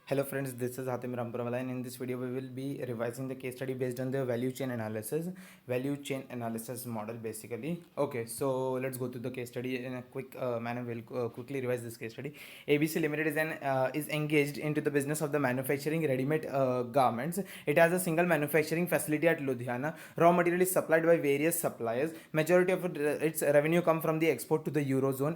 Hello friends, this is Hatim Rampurawala, and in this video we will be revising the case study based on the value chain analysis model basically. Okay, so let's go to the case study in a quick manner. We'll quickly revise this case study. ABC Limited is engaged into the business of the manufacturing ready-made garments. It has a single manufacturing facility at Ludhiana. Raw material is supplied by various suppliers. Majority of its revenue come from the export to the Eurozone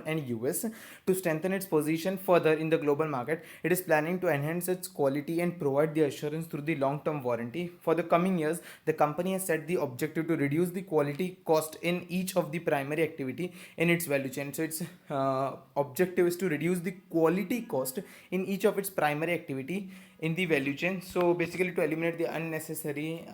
and US. To strengthen its position further in the global market, it is planning to enhance its quality and provide the assurance through the long-term warranty. For the coming years, the company has set the objective to reduce the quality cost in each of the primary activity in its value chain. So its objective is to reduce the quality cost in each of its primary activity in the value chain. So basically, to eliminate the unnecessary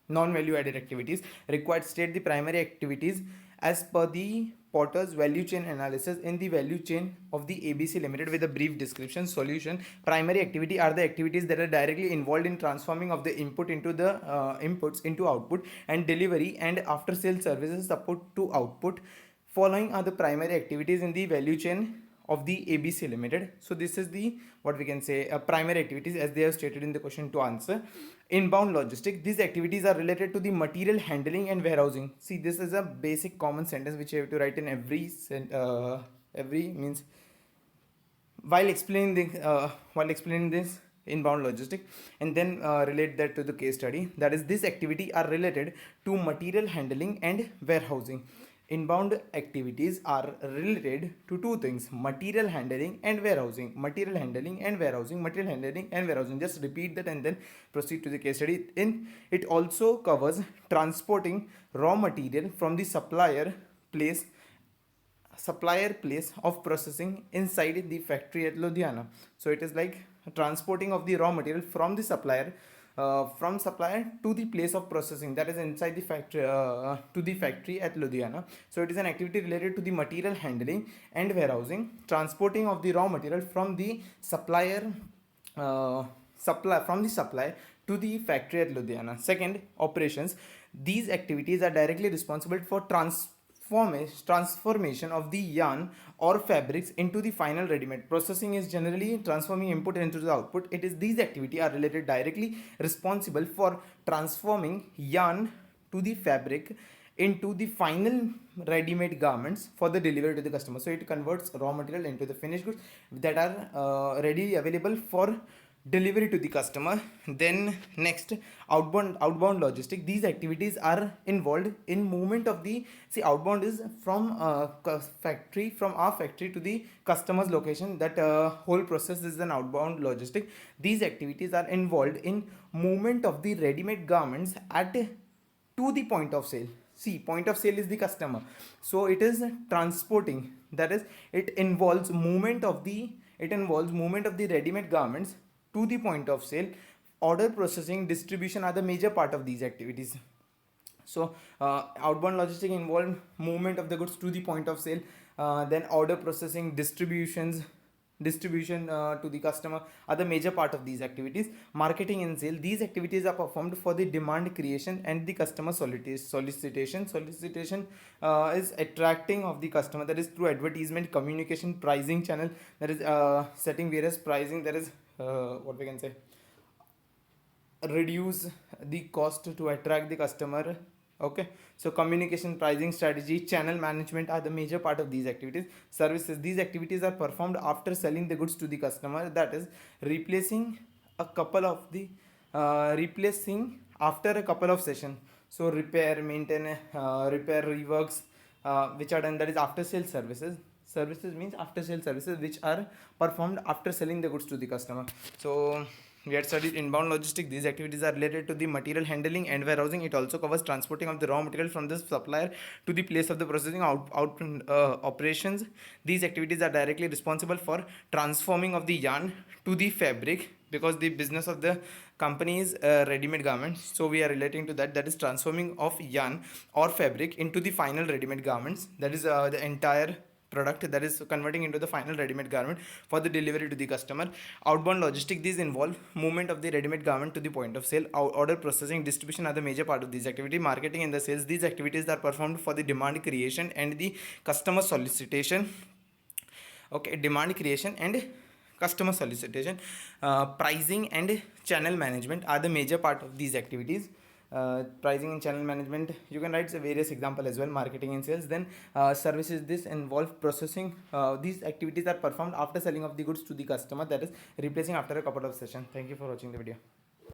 non-value added activities required, state the primary activities as per the Porter's value chain analysis in the value chain of the ABC Limited with a brief description. Solution: primary activity are the activities that are directly involved in transforming of the input into the inputs into output, and delivery and after sales services support to output. Following are the primary activities in the value chain of the ABC Limited. So this is the what we can say primary activities as they are stated in the question to answer. Inbound logistics. These activities are related to the material handling and warehousing. See, this is a basic common sentence which you have to write in every means while explaining this inbound logistic, and then relate that to the case study. That is, this activity are related to material handling and warehousing. Inbound activities are related to two things: material handling and warehousing. Material handling and warehousing. Material handling and warehousing. Just repeat that and then proceed to the case study. In it also covers transporting raw material from the supplier place of processing inside the factory at Ludhiana. So it is like transporting of the raw material from the supplier to the place of processing, that is inside the factory to the factory at Ludhiana. So it is an activity related to the material handling and warehousing, transporting of the raw material from the supply to the factory at Ludhiana. Second, operations. These activities are directly responsible for transformation of the yarn or fabrics into the final ready-made. Processing is generally transforming input into the output. It is these activities are related directly responsible for transforming yarn to the fabric into the final ready-made garments for the delivery to the customer. So it converts raw material into the finished goods that are readily available for delivery to the customer. Then next, outbound logistic. These activities are involved in movement of the outbound is from our factory to the customer's location. That whole process is an outbound logistic. These activities are involved in movement of the ready-made garments at to the point of sale. See, point of sale is the customer, so it is transporting, that is, it involves movement of the ready-made garments to the point of sale. Order processing, distribution are the major part of these activities. So outbound logistic involve movement of the goods to the point of sale, then order processing, distribution to the customer are the major part of these activities. Marketing and sale, these activities are performed for the demand creation and the customer solicitation is attracting of the customer, that is through advertisement, communication, pricing channel, that is setting various pricing, that is what we can say reduce the cost to attract the customer. Okay, so communication, pricing strategy, channel management are the major part of these activities. Services, these activities are performed after selling the goods to the customer, that is replacing after a couple of sessions. So repair, maintenance, repair, reworks, which are done, that is after sale services means after sale services which are performed after selling the goods to the customer. So we had studied inbound logistics. These activities are related to the material handling and warehousing. It also covers transporting of the raw material from the supplier to the place of the processing operations. These activities are directly responsible for transforming of the yarn to the fabric, because the business of the company is ready-made garments. So we are relating to that, that is transforming of yarn or fabric into the final ready-made garments, that is the entire product, that is converting into the final ready-made garment for the delivery to the customer. Outbound logistic, these involve movement of the ready-made garment to the point of sale. Order processing, distribution are the major part of these activity. Marketing and the sales, these activities are performed for the demand creation and the customer solicitation. Okay, demand creation and customer solicitation, pricing and channel management are the major part of these activities. Pricing and channel management, you can write various example as well. Marketing and sales, then services, this involve processing. These activities are performed after selling of the goods to the customer, that is replacing after a couple of sessions. Thank you for watching the video.